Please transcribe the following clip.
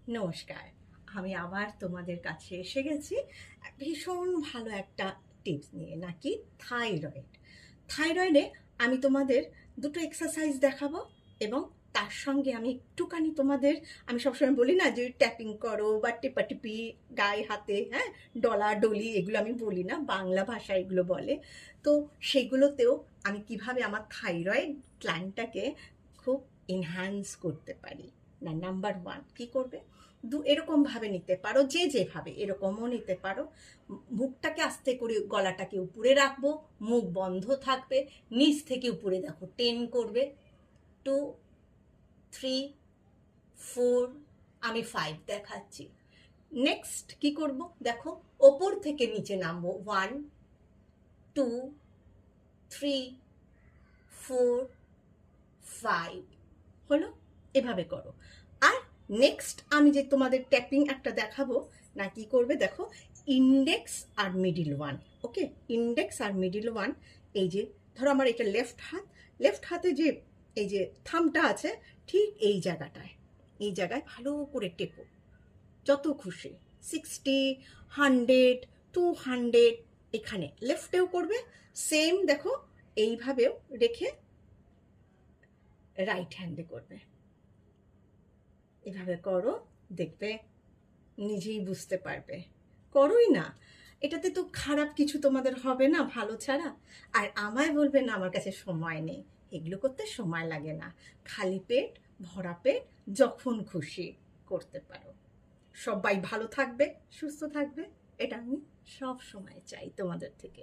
নমস্কার। আমি আবার তোমাদের কাছে এসে গেছি ভীষণ ভালো একটা টিপস নিয়ে, নাকি থাইরয়েড। থাইরয়েডে আমি তোমাদের দুটো এক্সারসাইজ দেখাবো এবং তার সঙ্গে আমি একটুখানি তোমাদের, আমি সবসময় বলি না যে ট্যাপিং করো বা টেপাটিপি গায়ে হাতে, হ্যাঁ, ডলাডলি, এগুলো আমি বলি না, বাংলা ভাষায় এগুলো বলে। তো সেগুলোতেও আমি কিভাবে আমার থাইরয়েড গ্ল্যান্ডটাকে খুব এনহ্যান্স করতে পারি। না, নাম্বার ওয়ান কী করবে, এরকমভাবে নিতে পারো, যে যেভাবে এরকমও নিতে পারো। মুখটাকে আস্তে করে, গলাটাকে উপরে রাখবো, মুখ বন্ধ থাকবে, নিচ থেকে উপরে দেখো টেন করবে, 2, 3, 4, আমি 5 দেখাচ্ছি। নেক্সট কি করব, দেখো ওপর থেকে নিচে নামবো, 1, 2, 3, 4, 5, হলো। এভাবে করো। আর নেক্সট আমি যে তোমাদের ট্যাপিং একটা দেখাবো, না কি করবে দেখো, ইন্ডেক্স আর মিডিল ওয়ান, ওকে, ইন্ডেক্স আর মিডিল ওয়ান, এই যে ধরো আমার এটা লেফট হাত, লেফট হাতে যে এই যে থামটা আছে, ঠিক এই জায়গাটায়, এই জায়গায় ভালো করে টেপো, যত খুশি, 60, 100, 200, এখানে লেফটেও করবে সেম, দেখো এইভাবেও রেখে রাইট হ্যান্ডে করবে। এভাবে করো, দেখবে নিজেই বুঝতে পারবে। করোই না, এটাতে তো খারাপ কিছু তোমাদের হবে না ভালো ছাড়া। আর আমায় বলবে না আমার কাছে সময় নেই, এগুলো করতে সময় লাগে না, খালি পেট, ভরা পেট, যখন খুশি করতে পারো। সবাই ভালো থাকবে, সুস্থ থাকবে, এটা আমি সব সময় চাই তোমাদের থেকে।